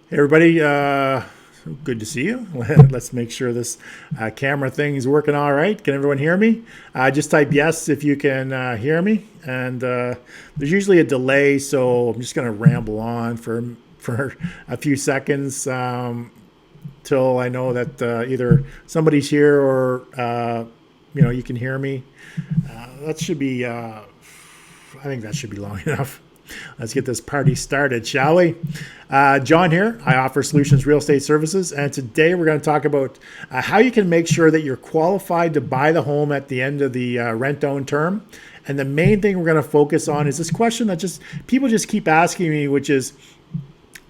Hey everybody, good to see you. Let's make sure this camera thing is working all right. Can everyone hear me? Just type yes if you can hear me. And there's usually a delay, so I'm just going to ramble on for a few seconds till I know that either somebody's here or you can hear me. That should be. I think that should be long enough. Let's get this party started, shall we? John here. I offer Solutions Real Estate Services, and today we're going to talk about how you can make sure that you're qualified to buy the home at the end of the rent-own term. And the main thing we're going to focus on is this question that just people just keep asking me, which is,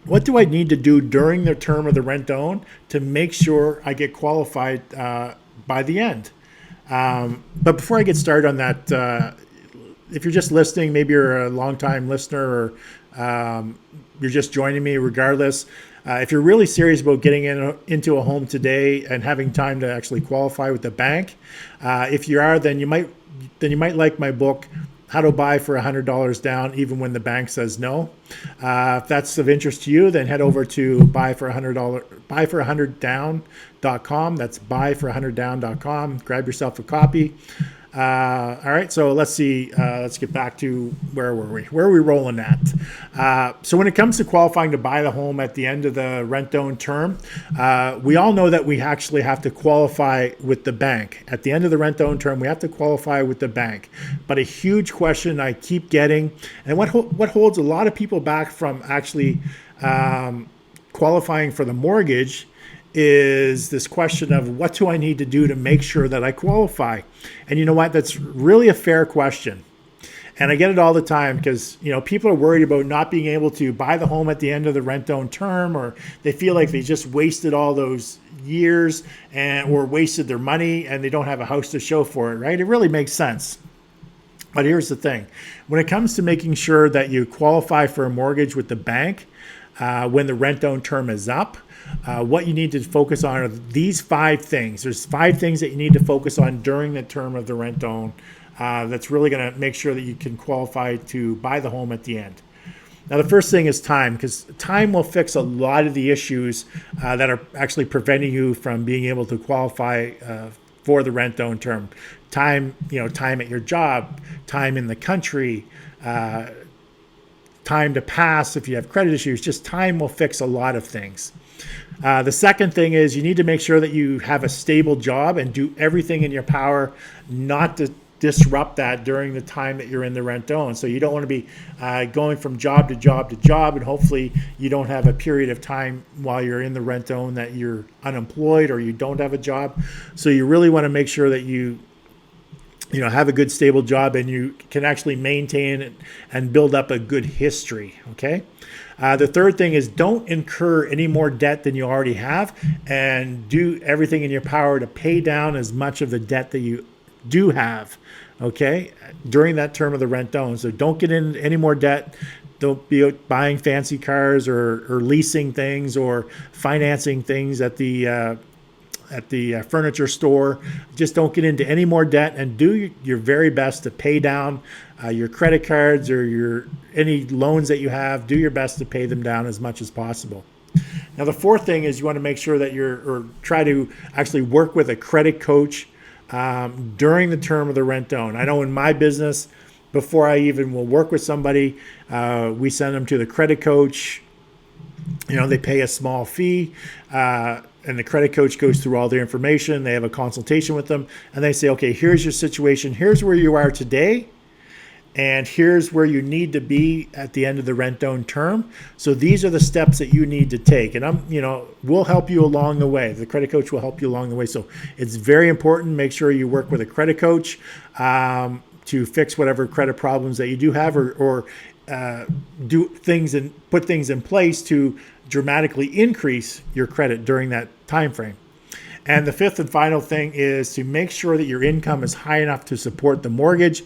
what do I need to do during the term of the rent-own to make sure I get qualified by the end? But before I get started on that, if you're just listening, maybe you're a long-time listener or you're just joining me, regardless, if you're really serious about getting into a home today and having time to actually qualify with the bank, if you are, then you might like my book, How to Buy for $100 Down, even when the bank says no. If that's of interest to you, then head over to buyfor100down.com. That's buyfor100down.com. Grab yourself a copy. All right, so let's see. Let's get back to where were we? Where are we rolling at? So when it comes to qualifying to buy the home at the end of the rent-own term, we all know that we actually have to qualify with the bank. At the end of the rent-own term, we have to qualify with the bank. But a huge question I keep getting, and what holds a lot of people back from actually qualifying for the mortgage, is this question of what do I need to do to make sure that I qualify? And you know what? That's really a fair question. And I get it all the time because, people are worried about not being able to buy the home at the end of the rent-own term, or they feel like they just wasted all those years or wasted their money and they don't have a house to show for it, right? It really makes sense. But here's the thing. When it comes to making sure that you qualify for a mortgage with the bank when the rent-own term is up, what you need to focus on are these 5 things. There's 5 things that you need to focus on during the term of the rent-own that's really going to make sure that you can qualify to buy the home at the end. Now, the first thing is time, because time will fix a lot of the issues that are actually preventing you from being able to qualify for the rent-own term. Time, time at your job, time in the country, time to pass if you have credit issues. Just time will fix a lot of things. The second thing is you need to make sure that you have a stable job and do everything in your power not to disrupt that during the time that you're in the rent-own. So you don't want to be going from job to job to job, and hopefully you don't have a period of time while you're in the rent-own that you're unemployed or you don't have a job. So you really want to make sure that you have a good stable job and you can actually maintain it and build up a good history, okay? The third thing is don't incur any more debt than you already have, and do everything in your power to pay down as much of the debt that you do have, okay, during that term of the rent-own. So don't get in any more debt. Don't be buying fancy cars or leasing things or financing things at the furniture store. Just don't get into any more debt, and do your very best to pay down your credit cards or any loans that you have. Do your best to pay them down as much as possible. Now, the fourth thing is you want to make sure that try to actually work with a credit coach during the term of the rent-own. I know in my business, before I even will work with somebody, we send them to the credit coach. They pay a small fee. And the credit coach goes through all their information. They have a consultation with them, and they say, okay, here's your situation. Here's where you are today, and here's where you need to be at the end of the rent-own term. So these are the steps that you need to take. And we'll help you along the way. The credit coach will help you along the way. So it's very important. Make sure you work with a credit coach to fix whatever credit problems that you do have, or do things and put things in place to dramatically increase your credit during that time frame. And the fifth and final thing is to make sure that your income is high enough to support the mortgage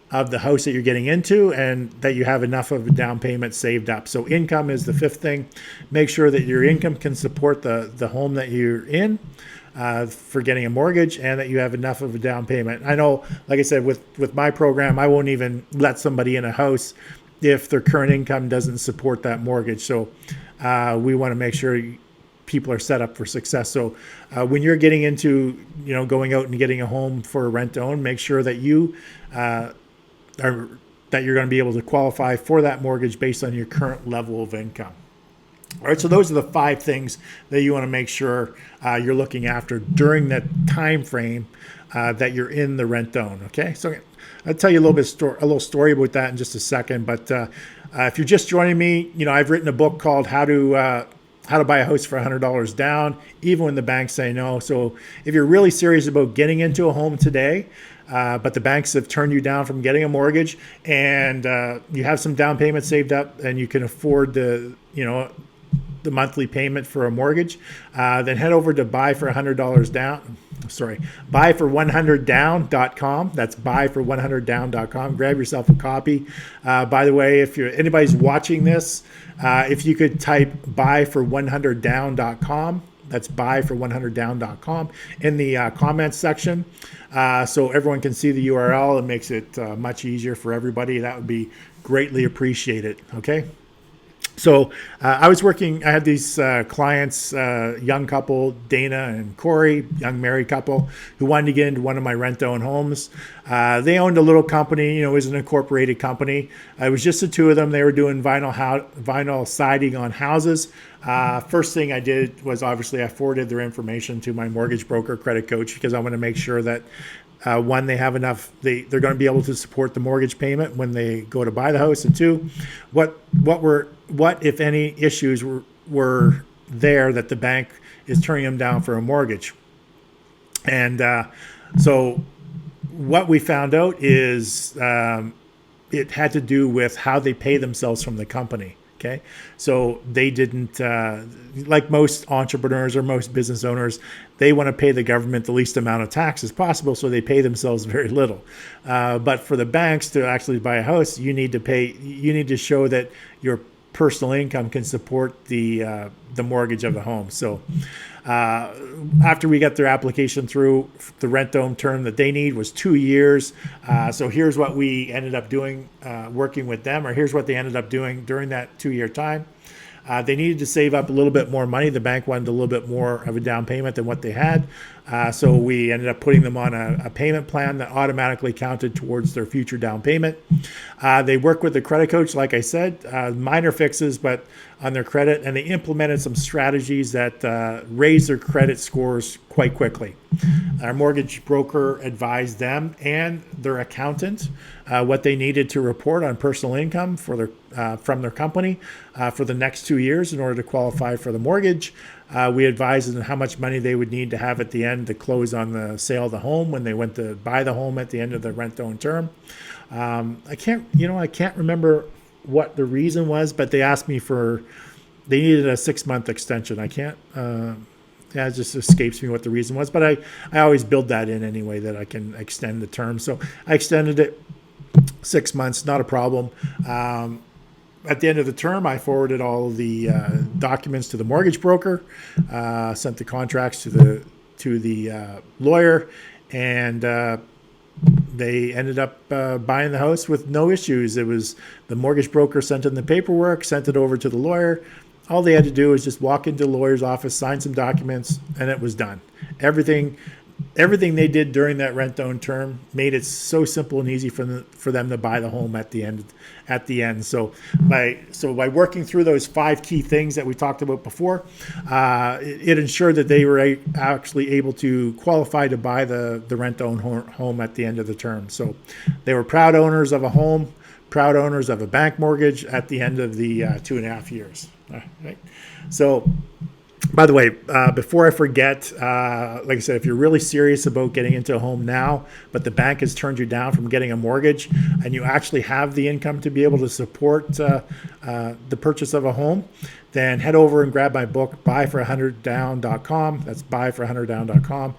of the house that you're getting into, and that you have enough of a down payment saved up. So income is the fifth thing. Make sure that your income can support the home that you're in for getting a mortgage, and that you have enough of a down payment. I know, like I said, with my program, I won't even let somebody in a house if their current income doesn't support that mortgage. So we want to make sure people are set up for success. So when you're getting into, going out and getting a home for a rent to own, make sure that you that you're going to be able to qualify for that mortgage based on your current level of income. All right, so those are the 5 things that you want to make sure you're looking after during that time frame that you're in the rent to own. Okay, so I'll tell you a little story about that in just a second. But if you're just joining me, I've written a book called How to Buy a House for $100 Down, even when the banks say no. So if you're really serious about getting into a home today, but the banks have turned you down from getting a mortgage, and you have some down payment saved up, and you can afford the monthly payment for a mortgage, then head over to buyfor100 down. Buyfor100down.com. That's buyfor100down.com. Grab yourself a copy. By the way, if anybody's watching this, if you could type buyfor100down.com, that's buyfor100down.com in the comments section, so everyone can see the URL. It makes it much easier for everybody. That would be greatly appreciated. Okay. So I had these clients, young couple, Dana and Corey, young married couple, who wanted to get into one of my rent-to-own homes. They owned a little company, it was an incorporated company. It was just the two of them. They were doing vinyl siding on houses. First thing I did was, obviously, I forwarded their information to my mortgage broker, credit coach, because I want to make sure that one, they have enough, they're going to be able to support the mortgage payment when they go to buy the house. And two, what if any issues were there that the bank is turning them down for a mortgage. And so what we found out is it had to do with how they pay themselves from the company. Okay, so they didn't, like most entrepreneurs or most business owners, they want to pay the government the least amount of tax as possible, so they pay themselves very little. But for the banks to actually buy a house, you need to show that your personal income can support the mortgage of the home. So after we got their application through, the rent-to-own term that they need was 2 years. So here's what we ended up doing, working with them, or here's what they ended up doing during that 2-year time. They needed to save up a little bit more money. The bank wanted a little bit more of a down payment than what they had. So we ended up putting them on a payment plan that automatically counted towards their future down payment. They worked with the credit coach, like I said, minor fixes, but on their credit, and they implemented some strategies that raised their credit scores quite quickly. Our mortgage broker advised them and their accountant what they needed to report on personal income from their company for the next 2 years in order to qualify for the mortgage. We advised them how much money they would need to have at the end to close on the sale of the home when they went to buy the home at the end of the rent-to-own term. I can't remember what the reason was, but they asked me they needed a 6-month extension. I can't, it just escapes me what the reason was, but I always build that in anyway, that I can extend the term. So I extended it 6 months, not a problem. At the end of the term, I forwarded all the documents to the mortgage broker, sent the contracts to the lawyer, and they ended up buying the house with no issues. It was the mortgage broker sent in the paperwork, sent it over to the lawyer. All they had to do was just walk into the lawyer's office, sign some documents, and it was done. Everything they did during that rent-to-own term made it so simple and easy for them to buy the home at the end. So by working through those 5 key things that we talked about before, it ensured that they were actually able to qualify to buy the rent-to-own home at the end of the term. So they were proud owners of a home, proud owners of a bank mortgage at the end of the 2.5 years. All right. So, by the way, before I forget, like I said, if you're really serious about getting into a home now, but the bank has turned you down from getting a mortgage, and you actually have the income to be able to support the purchase of a home, then head over and grab my book, buyfor100down.com. That's buyfor100down.com,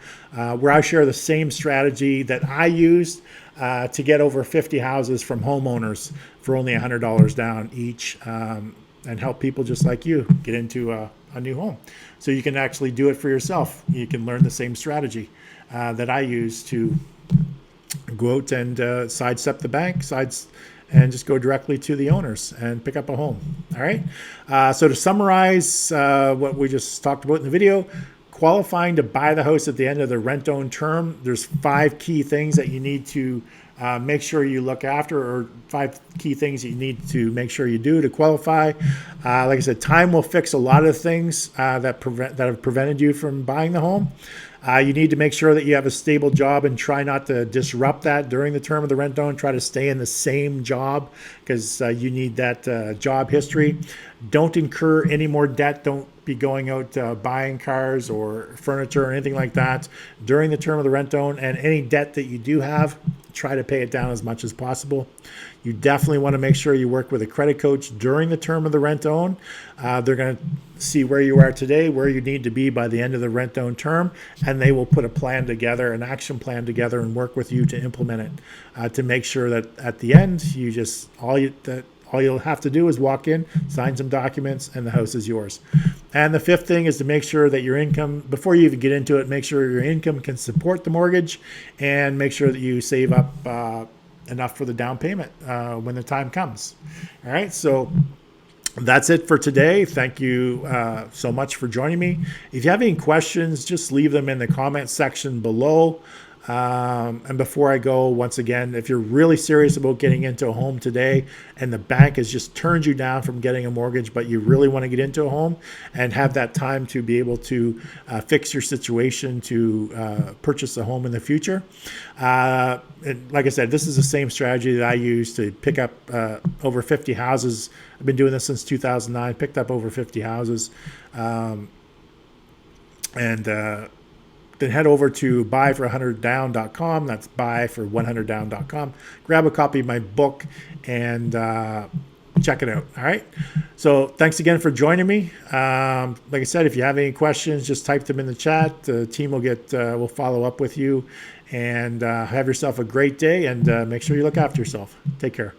where I share the same strategy that I used to get over 50 houses from homeowners for only $100 down each, and help people just like you get into a new home. So you can actually do it for yourself. You can learn the same strategy that I use to go out and sidestep the bank, and just go directly to the owners and pick up a home. All right. So to summarize what we just talked about in the video, qualifying to buy the house at the end of the rent-own term, there's 5 key things that you need to make sure you look after, or 5 key things that you need to make sure you do to qualify. Like I said, time will fix a lot of things that have prevented you from buying the home. You need to make sure that you have a stable job and try not to disrupt that during the term of the rent-own. Try to stay in the same job because you need that job history. Don't incur any more debt. Don't be going out buying cars or furniture or anything like that during the term of the rent-own. And any debt that you do have, try to pay it down as much as possible. You definitely want to make sure you work with a credit coach during the term of the rent-own. They're going to see where you are today, where you need to be by the end of the rent-own term, and they will put a plan together, an action plan together, and work with you to implement it to make sure that at the end, all you'll have to do is walk in, sign some documents, and the house is yours. And the 5th thing is to make sure that your income, before you even get into it, make sure your income can support the mortgage, and make sure that you save up enough for the down payment when the time comes. All right, so that's it for today. Thank you so much for joining me. If you have any questions, just leave them in the comment section below. And before I go, once again, if you're really serious about getting into a home today and the bank has just turned you down from getting a mortgage, but you really want to get into a home and have that time to be able to fix your situation to purchase a home in the future. And like I said, this is the same strategy that I use to pick up over 50 houses. I've been doing this since 2009, picked up over 50 houses. Then head over to buyfor100down.com. That's buyfor100down.com. Grab a copy of my book and check it out. All right. So thanks again for joining me. Like I said, if you have any questions, just type them in the chat. The team will follow up with you. And have yourself a great day, and make sure you look after yourself. Take care.